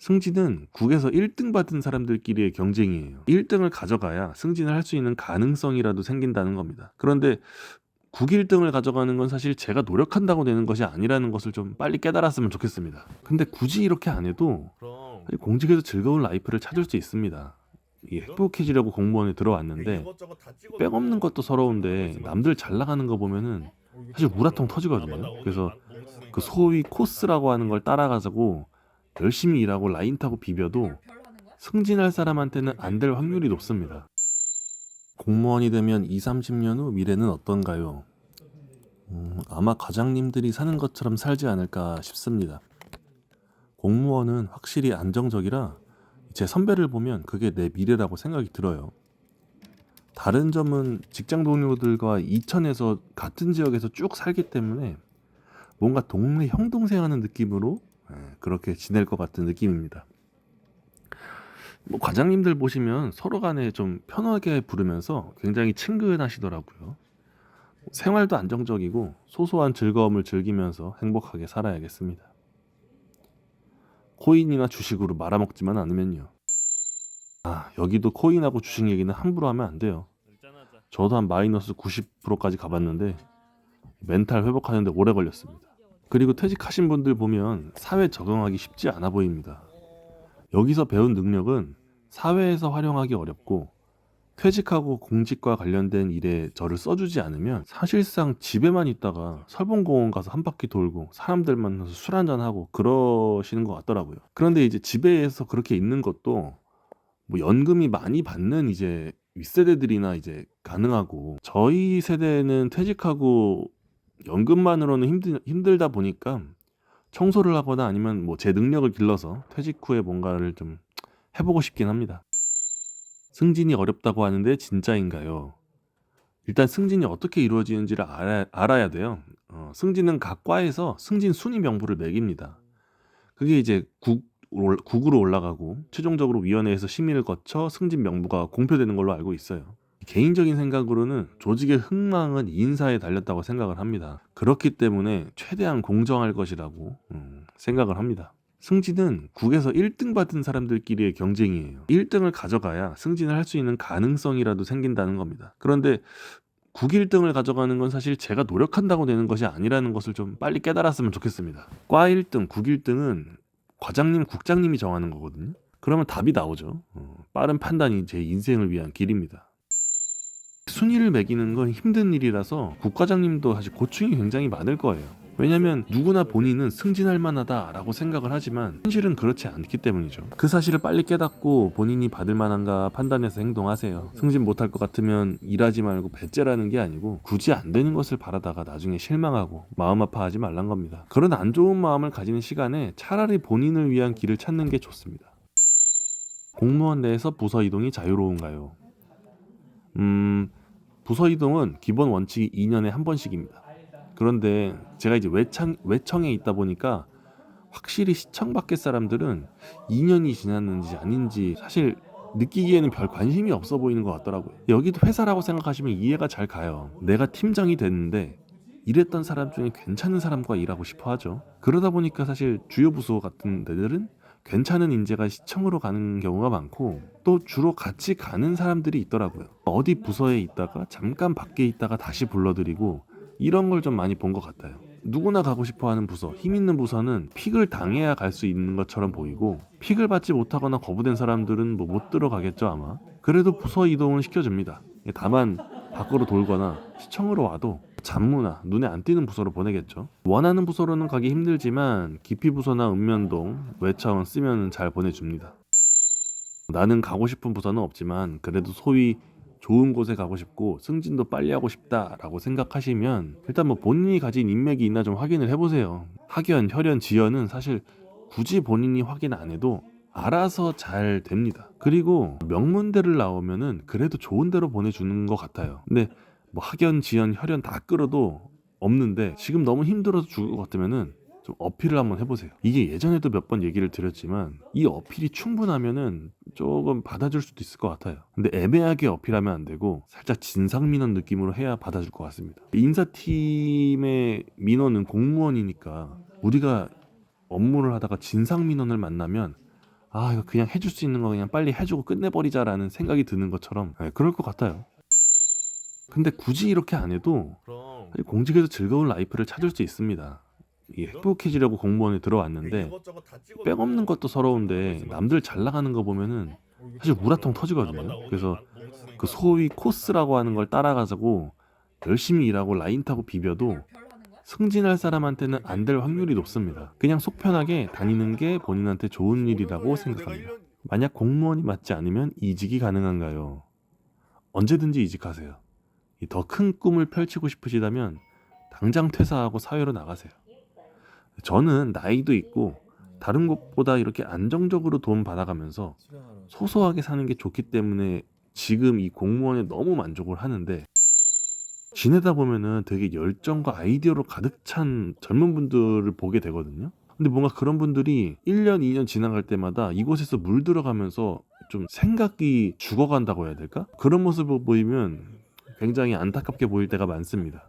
승진은 국에서 1등 받은 사람들끼리의 경쟁이에요. 1등을 가져가야 승진을 할 수 있는 가능성이라도 생긴다는 겁니다. 그런데 국 1등을 가져가는 건 사실 제가 노력한다고 되는 것이 아니라는 것을 좀 빨리 깨달았으면 좋겠습니다. 근데 굳이 이렇게 안 해도 그럼 사실 공직에서 즐거운 라이프를 찾을 수 있습니다. 이게 행복해지려고 공무원에 들어왔는데 이것저것 다 찍어도 빼먹는 것도 서러운데 있으면 남들 잘 나가는 거 보면은 사실 우라통 터지거든요. 그래서 그 그 소위 코스라고 하는 걸 따라가자고 열심히 일하고 라인 타고 비벼도 승진할 사람한테는 안 될 확률이 높습니다. 공무원이 되면 2, 30년 후 미래는 어떤가요? 아마 과장님들이 사는 것처럼 살지 않을까 싶습니다. 공무원은 확실히 안정적이라 제 선배를 보면 그게 내 미래라고 생각이 들어요. 다른 점은 직장 동료들과 이천에서 같은 지역에서 쭉 살기 때문에 뭔가 동네 형 동생 하는 느낌으로 그렇게 지낼 것 같은 느낌입니다. 뭐 과장님들 보시면 서로 간에 좀 편하게 부르면서 굉장히 친근하시더라고요. 생활도 안정적이고 소소한 즐거움을 즐기면서 행복하게 살아야겠습니다. 코인이나 주식으로 말아먹지만 않으면요. 여기도 코인하고 주식 얘기는 함부로 하면 안 돼요. 저도 한 마이너스 90%까지 가봤는데 멘탈 회복하는데 오래 걸렸습니다. 그리고 퇴직하신 분들 보면 사회 적응하기 쉽지 않아 보입니다. 여기서 배운 능력은 사회에서 활용하기 어렵고 퇴직하고 공직과 관련된 일에 저를 써주지 않으면 사실상 집에만 있다가 설봉공원 가서 한 바퀴 돌고 사람들 만나서 술 한잔하고 그러시는 것 같더라고요. 그런데 이제 집에서 그렇게 있는 것도 뭐 연금이 많이 받는 이제 윗세대들이나 이제 가능하고 저희 세대는 퇴직하고 연금만으로는 힘들다 보니까 청소를 하거나 아니면 뭐 제 능력을 길러서 퇴직 후에 뭔가를 좀 해보고 싶긴 합니다. 승진이 어렵다고 하는데 진짜인가요? 일단 승진이 어떻게 이루어지는지를 알아야 돼요. 승진은 각 과에서 승진 순위 명부를 매깁니다. 그게 이제 국으로 올라가고 최종적으로 위원회에서 심의를 거쳐 승진 명부가 공표되는 걸로 알고 있어요. 개인적인 생각으로는 조직의 흥망은 인사에 달렸다고 생각을 합니다. 그렇기 때문에 최대한 공정할 것이라고 생각을 합니다. 승진은 국에서 1등 받은 사람들끼리의 경쟁이에요. 1등을 가져가야 승진을 할 수 있는 가능성이라도 생긴다는 겁니다. 그런데 국 1등을 가져가는 건 사실 제가 노력한다고 되는 것이 아니라는 것을 좀 빨리 깨달았으면 좋겠습니다. 과 1등, 국 1등은 과장님, 국장님이 정하는 거거든요. 그러면 답이 나오죠. 빠른 판단이 제 인생을 위한 길입니다. 순위를 매기는 건 힘든 일이라서 국과장님도 사실 고충이 굉장히 많을 거예요. 왜냐면 누구나 본인은 승진할 만하다라고 생각을 하지만 현실은 그렇지 않기 때문이죠. 그 사실을 빨리 깨닫고 본인이 받을 만한가 판단해서 행동하세요. 승진 못할 것 같으면 일하지 말고 배째라는 게 아니고 굳이 안 되는 것을 바라다가 나중에 실망하고 마음 아파하지 말란 겁니다. 그런 안 좋은 마음을 가지는 시간에 차라리 본인을 위한 길을 찾는 게 좋습니다. 공무원 내에서 부서 이동이 자유로운가요? 부서 이동은 기본 원칙이 2년에 한 번씩입니다. 그런데 제가 이제 외청에 있다 보니까 확실히 시청 밖의 사람들은 2년이 지났는지 아닌지 사실 느끼기에는 별 관심이 없어 보이는 것 같더라고요. 여기도 회사라고 생각하시면 이해가 잘 가요. 내가 팀장이 됐는데 일했던 사람 중에 괜찮은 사람과 일하고 싶어 하죠. 그러다 보니까 사실 주요 부서 같은 데들은 괜찮은 인재가 시청으로 가는 경우가 많고 또 주로 같이 가는 사람들이 있더라고요. 어디 부서에 있다가 잠깐 밖에 있다가 다시 불러들이고 이런 걸 좀 많이 본 것 같아요. 누구나 가고 싶어 하는 부서, 힘 있는 부서는 픽을 당해야 갈 수 있는 것처럼 보이고 픽을 받지 못하거나 거부된 사람들은 뭐 못 들어가겠죠 아마. 그래도 부서 이동은 시켜줍니다. 다만 밖으로 돌거나 시청으로 와도 잡무나 눈에 안 띄는 부서로 보내겠죠. 원하는 부서로는 가기 힘들지만 기피 부서나 읍면동, 외차원 쓰면 잘 보내줍니다. 나는 가고 싶은 부서는 없지만 그래도 소위 좋은 곳에 가고 싶고 승진도 빨리 하고 싶다라고 생각하시면 일단 뭐 본인이 가진 인맥이 있나 좀 확인을 해보세요. 학연, 혈연, 지연은 사실 굳이 본인이 확인 안 해도 알아서 잘 됩니다. 그리고 명문대를 나오면은 그래도 좋은 데로 보내주는 것 같아요. 근데 뭐 학연, 지연, 혈연 다 끌어도 없는데 지금 너무 힘들어서 죽을 것 같으면은 좀 어필을 한번 해보세요. 이게 예전에도 몇 번 얘기를 드렸지만 이 어필이 충분하면은 조금 받아줄 수도 있을 것 같아요. 근데 애매하게 어필하면 안 되고 살짝 진상민원 느낌으로 해야 받아줄 것 같습니다. 인사팀의 민원은 공무원이니까 우리가 업무를 하다가 진상민원을 만나면 아 이거 그냥 해줄 수 있는 거 그냥 빨리 해주고 끝내버리자라는 생각이 드는 것처럼 그럴 것 같아요. 근데 굳이 이렇게 안 해도 공직에서 즐거운 라이프를 찾을 수 있습니다. 이 행복해지려고 공무원에 들어왔는데 백 없는 것도 서러운데 남들 잘 나가는 거 보면은 사실 우라통 터지거든요. 그래서 그 소위 코스라고 하는 걸 따라가자고 열심히 일하고 라인 타고 비벼도 승진할 사람한테는 안 될 확률이 높습니다. 그냥 속 편하게 다니는 게 본인한테 좋은 일이라고 생각합니다. 만약 공무원이 맞지 않으면 이직이 가능한가요? 언제든지 이직하세요. 더 큰 꿈을 펼치고 싶으시다면 당장 퇴사하고 사회로 나가세요. 저는 나이도 있고 다른 곳보다 이렇게 안정적으로 돈 받아가면서 소소하게 사는 게 좋기 때문에 지금 이 공무원에 너무 만족을 하는데, 지내다 보면은 되게 열정과 아이디어로 가득 찬 젊은 분들을 보게 되거든요. 근데 뭔가 그런 분들이 1년, 2년 지나갈 때마다 이곳에서 물들어가면서 좀 생각이 죽어간다고 해야 될까? 그런 모습을 보이면 굉장히 안타깝게 보일 때가 많습니다.